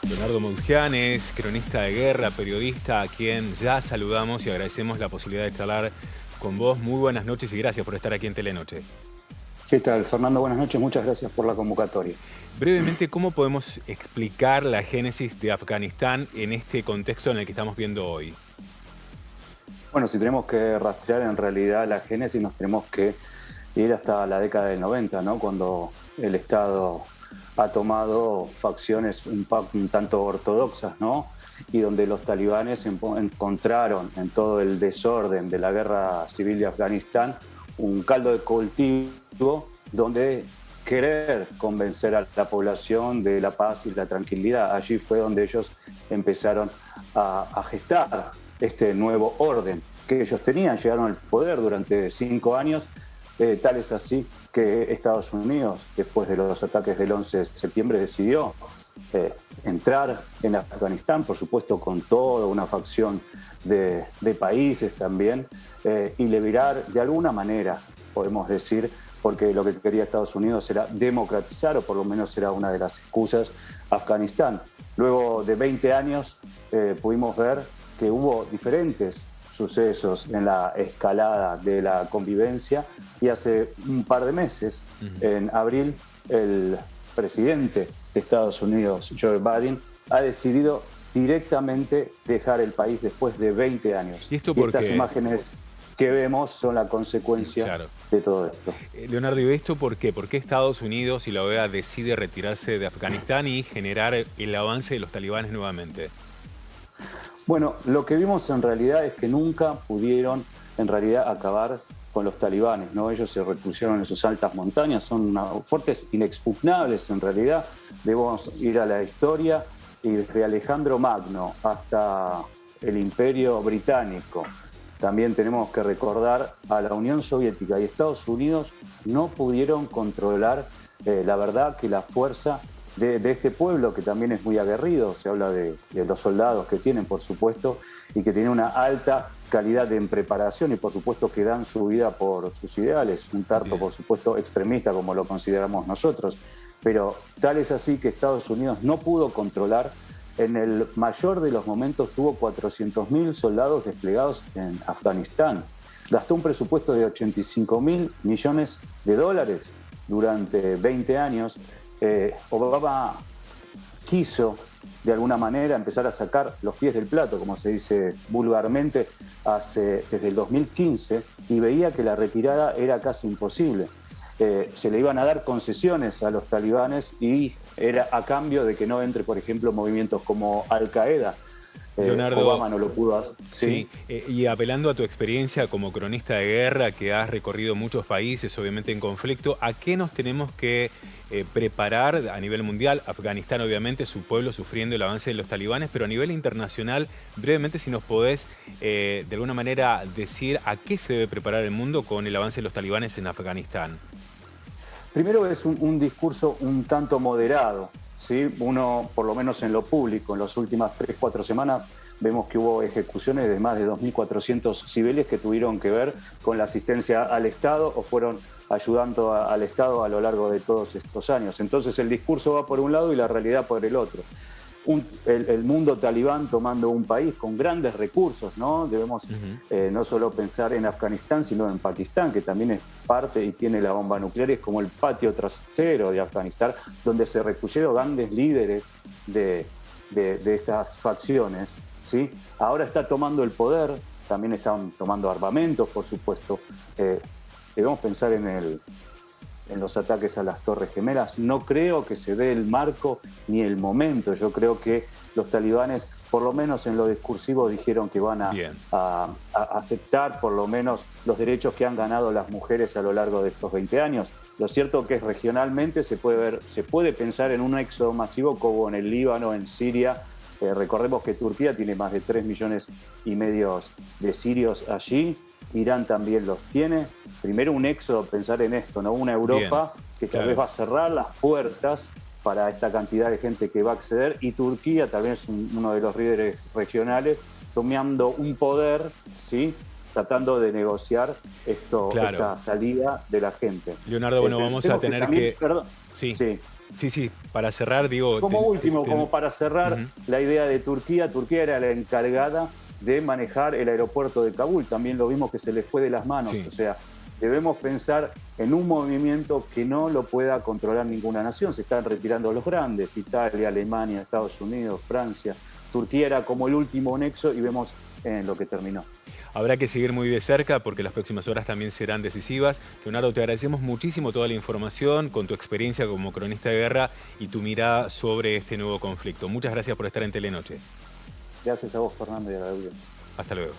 Leonardo Moungian es cronista de guerra, periodista, a quien ya saludamos y agradecemos la posibilidad de charlar con vos. Muy buenas noches y gracias por estar aquí en Telenoche. ¿Qué tal, Fernando? Buenas noches, muchas gracias por la convocatoria. Brevemente, ¿cómo podemos explicar la génesis de Afganistán en este contexto en el que estamos viendo hoy? Bueno, si tenemos que rastrear en realidad la génesis, nos tenemos que ir hasta la década del 90, ¿no? Cuando el Estado ha tomado facciones un tanto ortodoxas, ¿no? Y donde los talibanes encontraron en todo el desorden de la guerra civil de Afganistán un caldo de cultivo donde querer convencer a la población de la paz y la tranquilidad. Allí fue donde ellos empezaron a gestar este nuevo orden que ellos tenían. Llegaron al poder durante 5 años, tal es así que Estados Unidos, después de los ataques del 11 de septiembre, decidió entrar en Afganistán, por supuesto con toda una facción de países también, y liberar de alguna manera, podemos decir, porque lo que quería Estados Unidos era democratizar, o por lo menos era una de las excusas, Afganistán. Luego de 20 años pudimos ver que hubo diferentes sucesos en la escalada de la convivencia y hace un par de meses, en abril, el presidente de Estados Unidos, Joe Biden, ha decidido directamente dejar el país después de 20 años. ¿Y esto Y por estas qué? imágenes que vemos son la consecuencia Claro. de todo esto. Leonardo, ¿y esto por qué? ¿Por qué Estados Unidos y la OEA decide retirarse de Afganistán y generar el avance de los talibanes nuevamente? Bueno, lo que vimos en realidad es que nunca pudieron en realidad acabar con los talibanes, ¿no? Ellos se repusieron en sus altas montañas, son fuertes, inexpugnables en realidad. Debemos ir a la historia y desde Alejandro Magno hasta el Imperio Británico. También tenemos que recordar a la Unión Soviética y Estados Unidos no pudieron controlar la verdad que la fuerza de este pueblo, que también es muy aguerrido. Se habla de los soldados que tienen, por supuesto, y que tienen una alta calidad en preparación y por supuesto que dan su vida por sus ideales. Un tarto, por supuesto, extremista como lo consideramos nosotros. Pero tal es así que Estados Unidos no pudo controlar. En el mayor de los momentos tuvo 400.000 soldados desplegados en Afganistán. Gastó un presupuesto de 85.000 millones de dólares durante 20 años. Obama quiso de alguna manera empezar a sacar los pies del plato, como se dice vulgarmente, desde el 2015, y veía que la retirada era casi imposible. Se le iban a dar concesiones a los talibanes y era a cambio de que no entre, por ejemplo, movimientos como Al-Qaeda. Leonardo, Obama no lo pudo hacer. Sí, y apelando a tu experiencia como cronista de guerra, que has recorrido muchos países, obviamente en conflicto, ¿a qué nos tenemos que preparar a nivel mundial? Afganistán, obviamente, su pueblo sufriendo el avance de los talibanes, pero a nivel internacional, brevemente, si nos podés de alguna manera decir a qué se debe preparar el mundo con el avance de los talibanes en Afganistán. Primero es un discurso un tanto moderado, ¿sí? Uno, por lo menos en lo público, en las últimas 3-4 semanas, vemos que hubo ejecuciones de más de 2.400 civiles que tuvieron que ver con la asistencia al Estado o fueron ayudando al Estado a lo largo de todos estos años. Entonces el discurso va por un lado y la realidad por el otro. El mundo talibán tomando un país con grandes recursos, ¿no? Debemos no solo pensar en Afganistán, sino en Pakistán, que también es parte y tiene la bomba nuclear, es como el patio trasero de Afganistán, donde se recluyeron grandes líderes de estas facciones, ¿sí? Ahora está tomando el poder, también están tomando armamentos, por supuesto. Debemos pensar en los ataques a las Torres Gemelas. No creo que se dé el marco ni el momento. Yo creo que los talibanes, por lo menos en lo discursivo, dijeron que van a aceptar por lo menos los derechos que han ganado las mujeres a lo largo de estos 20 años. Lo cierto que regionalmente se puede pensar en un éxodo masivo como en el Líbano, en Siria. Recordemos que Turquía tiene más de 3,5 millones de sirios allí. Irán también los tiene. Primero un éxodo, pensar en esto, ¿no? Una Europa que tal vez va a cerrar las puertas para esta cantidad de gente que va a acceder, y Turquía tal vez uno de los líderes regionales tomando un poder, ¿sí? Tratando de negociar esta salida de la gente. Leonardo, bueno, vamos a tener también, que... perdón, Sí. sí. Sí, para cerrar, digo... Como último, como para cerrar la idea de Turquía, Turquía era la encargada de manejar el aeropuerto de Kabul, también lo vimos que se le fue de las manos, Sí. o sea, debemos pensar en un movimiento que no lo pueda controlar ninguna nación, se están retirando los grandes, Italia, Alemania, Estados Unidos, Francia, Turquía era como el último nexo y vemos en lo que terminó. Habrá que seguir muy de cerca porque las próximas horas también serán decisivas. Leonardo, te agradecemos muchísimo toda la información con tu experiencia como cronista de guerra y tu mirada sobre este nuevo conflicto. Muchas gracias por estar en Telenoche. Gracias a vos, Fernando, y a la audiencia. Hasta luego.